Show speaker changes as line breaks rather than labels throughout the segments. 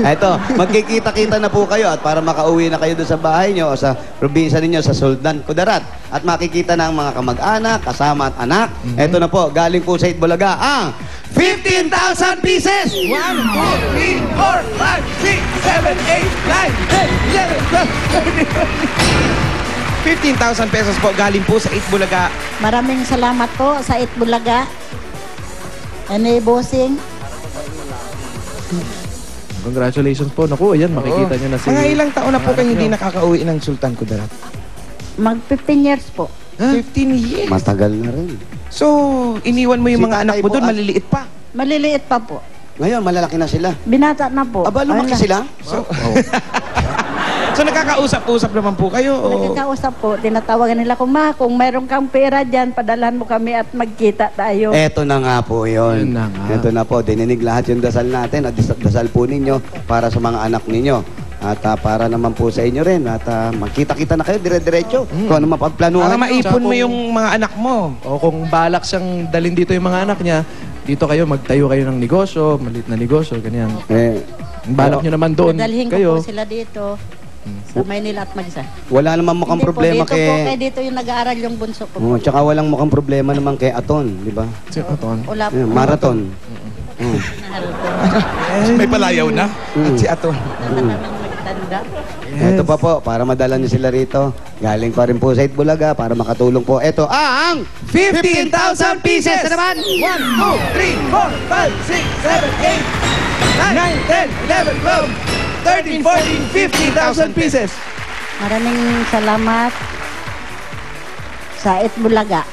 Eto, magkikita-kita na po kayo at para makauwi na kayo doon sa bahay nyo o sa probinsya ninyo sa Soldan, Kudarat. At makikita na ang mga kamag-anak, kasama at anak. Eto na po, galing po sa Itbulaga ang 15,000 pieces!
1, 2, 3, 4, 5, 6, 7, 8, 9, 10, 11, 12, 15,000 pesos po galing po sa Itbulaga.
Maraming salamat po sa Itbulaga. Bossing.
Congratulations po. Naku, ayan, makikita nyo na si...
Mga ilang taon na po kayo hindi nakakauwi ng Sultan Kudarat?
Mag 15 years po.
15 years.
Matagal na rin.
So, iniwan mo yung
Si
mga anak
tatay
mo
mo
doon,
at-
maliliit pa.
Maliliit pa po.
Ngayon, malalaki na sila.
Binata na po.
Aba, lumaki
Wala.
sila?
So, nakakausap-usap naman po kayo? O...
Nagkakausap po. Tinatawagan nila ko, ma, kung mayroon kang pera dyan, padalhan mo kami at magkita tayo.
Eto na nga po yun.
Yun na nga.
Eto na po, dininig lahat yung dasal natin at dasal po ninyo para sa mga anak ninyo. At para naman po sa inyo rin. At magkita-kita na kayo, dire-diretso. Kung ano mapagplanuhan
Para
nyo.
maipon mo
Tsaka
yung mga anak mo.
O kung balak siyang dalhin dito yung mga anak niya, dito kayo, magtayo kayo ng negosyo, maliit na negosyo, ganyan. Kung balak nyo naman doon
Dadalhin ko
kayo.
po sila dito sa Maynila at Magsa.
Wala naman mukhang
Hindi
problema
po, dito po, kaya
kay...
dito yung nag-aaral yung bunso ko.
Oh, tsaka walang mukhang problema naman kay Aton, di ba?
Si Aton.
Wala po.
Marathon.
May palayaw na. At si Aton.
Magtanda.
Ito pa po, para madala niyo sila rito. Galing pa rin po sa Itbulaga para makatulong po. Ito ang 15,000 pieces na naman!
1, 2, 3, 4, 5, 6, 7, 8, 9, 10, 11, 12, 13, 14, 15,000 pieces.
Maraming salamat sa Itbulaga.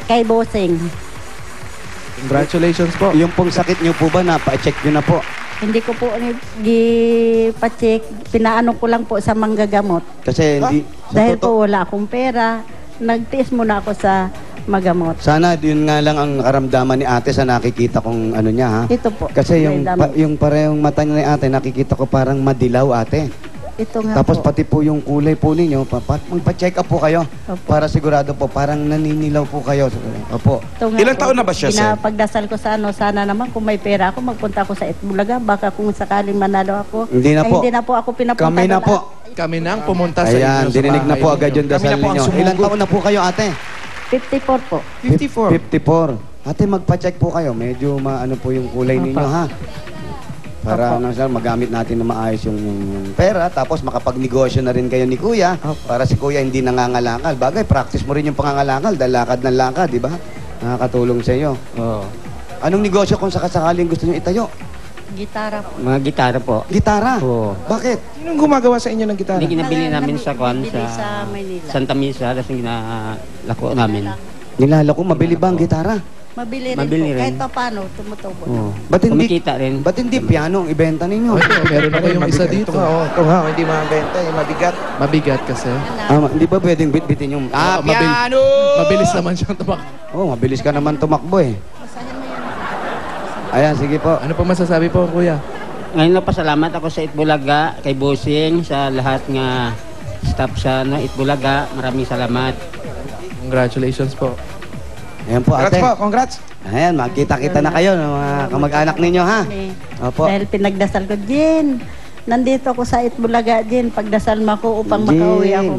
Kay Bossing.
Congratulations po.
Yung pong sakit niyo po ba, napa-check niyo na po?
Hindi ko po gipacheck. Pinaano ko lang po sa manggagamot.
Kasi hindi... sa
Dahil
totoo-
po wala akong pera, nagtiis muna ako sa magamot.
Sana yun nga lang ang karamdaman ni ate sa nakikita kong ano niya ha.
Ito po.
Kasi yung,
May dami.
yung parehong mata niya ni ate, nakikita ko parang madilaw ate.
Ito nga
Tapos
po.
pati po yung kulay po ninyo, magpa-check up po kayo.
Opo.
Para sigurado po, parang naninilaw po kayo. Opo.
Ito nga
Ilang
po.
taon na ba siya, sir?
Pinapagdasal ko sa sana naman kung may pera ako, magpunta ako sa Itbulaga. Baka kung sakaling manalo ako.
Hindi na po.
Hindi na po ako pinapunta.
Kami na
doon.
po.
Kami nang pumunta sa inyo.
Ayan,
sa
dininig na
bahay
po agad
ninyo.
yung
Kami
dasal
na po ang
ninyo.
sumugod.
Ilang taon na po kayo ate?
54 po.
54.
54. Ate, magpa-check po kayo. Medyo maano po yung kulay ninyo ha. Para ano, sir, magamit natin na maayos yung pera. Tapos makapagnegosyo na rin kayo ni Kuya. Para si Kuya hindi nangangalakal. Bagay, practice mo rin yung pangangalakal. Dahil lakad ng lakad, di ba? Nakakatulong sa iyo.
Oo.
Anong negosyo kung sakasakaling gusto niyo itayo?
Gitara po.
Mga gitara po.
Gitara.
Oo.
Bakit?
Sinong gumagawa sa inyo ng gitara?
Hindi ginabili namin sa kwan
Bili sa
sa
Maynila.
Santa Misa, tapos ginalako namin.
Nilalako, mabili ba ang gitara?
Mabili rin
Mabili
po.
rin.
Kahit pa paano, tumutubo.
Oo.
Ba't hindi,
Kumikita rin.
ba't hindi piano ang ibenta ninyo?
Oh, ito, meron na kayong isa dito.
Ito nga, hindi mabenta. Yung mabigat.
Mabigat kasi.
Hindi ba pwedeng bitbitin yung...
Oo,
piano!
Mabilis naman siyang tumak.
Oh, mabilis ka naman tumakbo eh.
Basahin mo yan.
Ayan, sige po.
Ano po masasabi po, Kuya?
Ngayon na pasalamat ako sa Itbulaga, kay Bossing, sa lahat nga staff sa Itbulaga. Maraming salamat.
Congratulations po.
Ayan po,
Congrats
ate.
po, congrats.
Ayan, magkita-kita na kayo ng mga kamag-anak ninyo, ha? Opo.
Dahil pinagdasal ko, Jen, nandito ako sa Itbulaga, Jen. Pagdasal mo ako upang
Jing.
makauwi ako.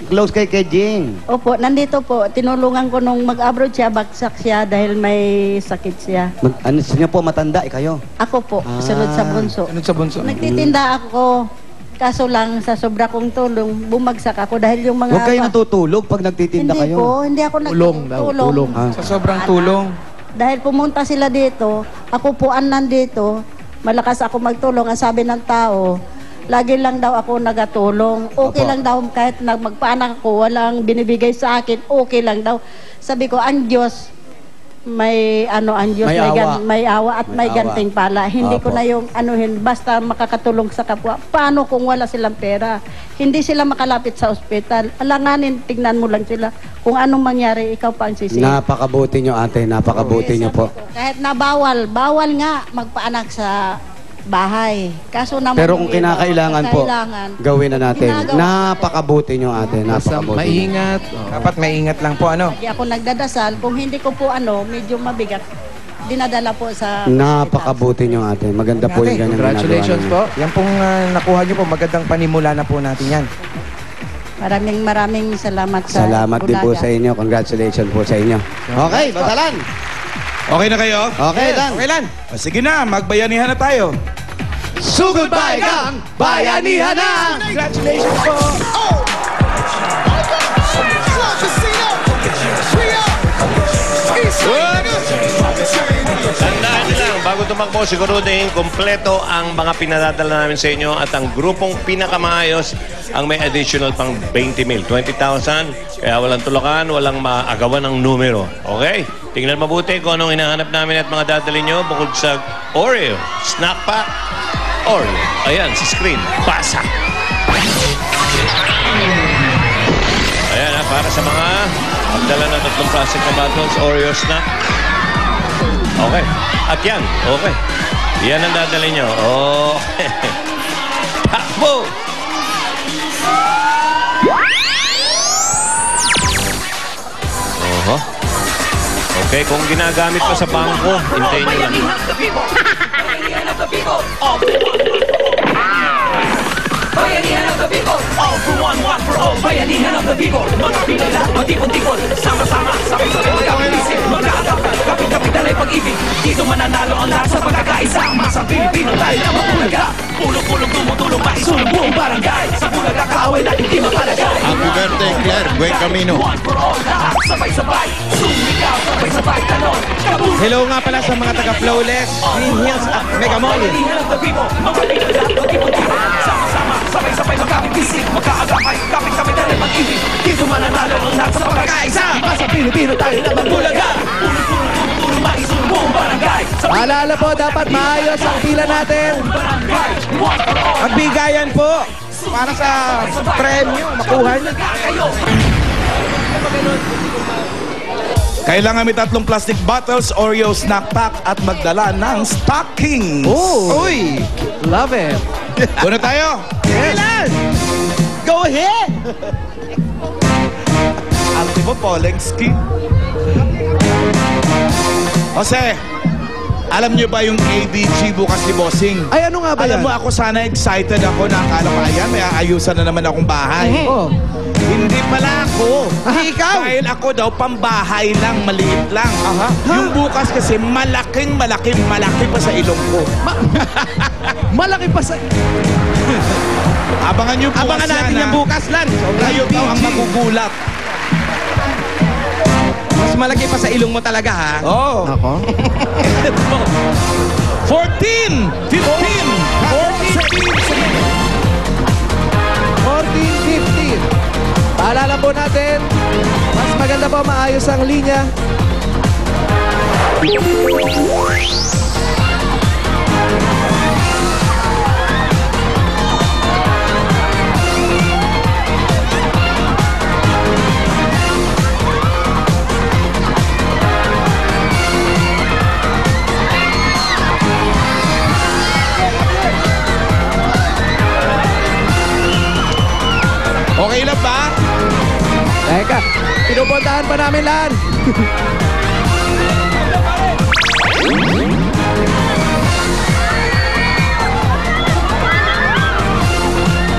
Close kay Jing.
Opo, nandito po. Tinulungan ko nung mag-abroad siya, bagsak siya dahil may sakit siya.
Ano niyo po, matanda, kayo?
Ako po, sunod sa bunso.
Ano sa bunso?
Nagtitinda ako. Kaso lang, sa sobra kong tulong, bumagsak ako dahil yung mga...
Huwag kayo natutulog pag nagtitinda
Hindi
kayo.
po, hindi ako
Tulong daw, tulong.
Ah.
Sa sobrang tulong.
Dahil pumunta sila dito, ako po an nandito, malakas ako magtulong. Ang sabi ng tao, lagi lang daw ako nagatulong. Okay
Opo.
lang daw kahit magpaanak ako, walang binibigay sa akin, okay lang daw. Sabi ko, ang Diyos, may ano ang Diyos,
May awa.
may awa at may
May awa.
ganting pala. Hindi ko
Opo.
na yung anuhin, basta makakatulong sa kapwa. Paano kung wala silang pera? Hindi sila makalapit sa ospital. Alanganin, tignan mo lang sila. Kung anong mangyari, ikaw pa ang sisi.
Napakabuti nyo, ate. Napakabuti nyo po.
Kahit na bawal nga magpaanak sa bahay. Kaso naman
Pero kung
yung iba,
kinakailangan po,
kailangan,
gawin na natin.
ginagawa.
Napakabuti nyo, ate.
Basta
Napakabuti.
maingat. Oo.
Dapat maingat lang po, ano?
Lagi ako nagdadasal. Kung hindi ko po medyo mabigat. dinadala po sa...
Napakabuti nyo ate. Maganda po yung ganyan.
Congratulations po.
Yan pong nakuha nyo po. Magandang panimula na po natin yan.
Maraming salamat sa
Salamat din po
Bulaga.
sa inyo. Congratulations po sa inyo. Okay, Basalan.
Okay na kayo?
Okay, Dan.
Okay lang.
O, sige na, magbayanihan na tayo.
Sugod Baygang Bayanihan na!
Congratulations po.
Tandaan nyo lang, bago tumakbo, siguruhin kompleto ang mga pinadadala namin sa inyo at ang grupong pinakamaayos ang may additional pang 20 mil, 20,000. Kaya walang tulakan, walang maagawan ng numero. Okay? Tingnan mabuti kung anong hinahanap namin at mga dadali nyo bukod sa Oreo, Snack Pack, Oreo. Ayan, sa screen. Pasa! Ayan ha, para sa mga magdala na 3 plastic na bottles, Oreo Snack. Okay. At yan. Okay. Yan ang dadali nyo. Okay. Takbo! Oho. Okay, kung ginagamit pa sa bangko, hintayin nyo lang.
Bayanihan of the people, all for one for all. Bayanihan of the people, mga pinala, matipon-tipon, sama-sama, sabay-sabay magkapilisip, magkakapit, kapit-kapit talay pag-ibig. Dito mananalo ang lahat sa pagkakaisa. Sa Pilipino tayo na mapulaga, pulong-pulong tumutulong, maisulong buong barangay. Sa Bulaga kaaway natin di mapalagay.
Happy birthday, Claire. Buen camino.
One for all, lahat sabay-sabay, sumigaw, sabay-sabay talon.
Hello nga pala sa mga taga-Flawless, Green Hills at Mega Mall.
Bayanihan of the people, mga pinala, matipon-tipon, sama-sama, sabay-sabay magkapilisip, magkaagapay, kapit-kapit talay pag-ibig. Dito mananalo ang lahat sa pagkakaisa. Sa Pilipino tayo na magpulaga, pulong-pulong tumutulong, maisulong buong barangay.
Paalala po, dapat maayos ang pila natin.
Magbigayan po para sa premyo, makuha nyo.
Kailangan may 3 plastic bottles, Oreo Snack Pack at magdala ng stocking.
Oh,
Uy!
love it.
Una tayo.
Kailan? Go ahead!
Altivo Polensky. Jose, alam niyo ba yung ADG bukas ni Bossing?
Ay, ano nga ba
Alam
yan?
mo, ako sana excited ako na akala ko, ayan, may aayusan na naman akong bahay.
Oh.
Hindi pala ako.
Hindi ikaw.
Dahil ako daw, pambahay lang, maliit lang.
Aha.
Yung bukas kasi, malaki pa sa ilong ko.
Malaki pa sa...
Abangan niyo bukas
Abangan natin
yan,
yung
ha?
bukas lan.
Kayo daw ang magugulat.
Mas malaki pa sa ilong mo talaga ha.
Oh.
Ako?
14! 15!
14-15. Paalala po natin, mas maganda po maayos ang linya.
Okay lang ba?
Teka, pinupuntahan pa namin lahat.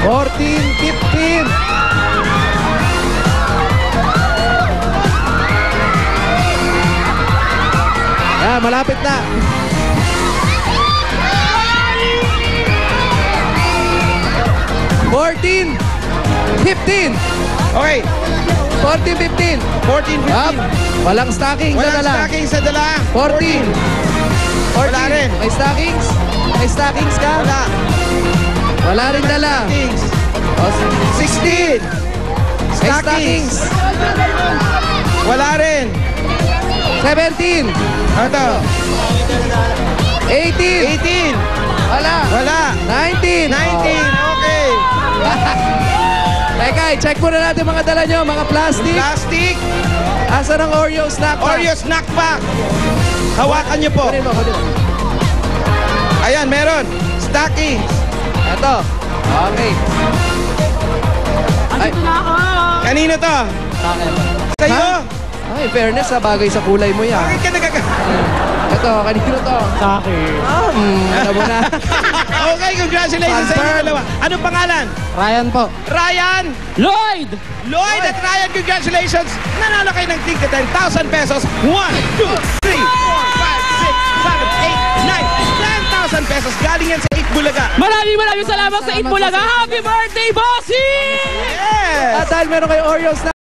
Fourteen, 15. Yan, malapit na. Fourteen, 15.
Okay.
14, 15.
14, 15.
Up. Walang stocking sa
Walang
dala.
stocking sa dala.
14. 14.
Wala rin.
May stockings? May stockings ka?
Wala.
Wala rin dala.
Stockings.
O,
16.
may stockings.
Wala rin.
17.
Ano to?
18.
18.
Wala.
Wala.
19.
19. Okay.
Teka, i-check muna natin mga dala nyo, mga plastic.
Plastic.
Asan ang Oreo snack pack?
Oreo snack pack. Hawakan niyo po.
Kunin mo, kunin mo.
Ayan, meron. Stocking.
Ito. Okay. Ay,
Kanino to? Sa'yo?
ay, fairness ha, bagay sa kulay mo yan.
Bakit ka nagkaka...
Ito, kanino to?
Sa akin.
Alam mo na.
Okay, congratulations sa inyo dalawa. Anong pangalan?
Ryan po.
Ryan!
Lloyd!
Lloyd at Ryan, congratulations! Nanalo kayo ng tig 10,000 pesos. 1, 2, 3, 4, 5, 6, 7, 8, 9, 10,000 pesos. Galing yan sa 8 Bulaga.
Maraming salamat sa Itbulaga. Happy birthday, Bossy!
Yes!
At dahil meron kayo Oreos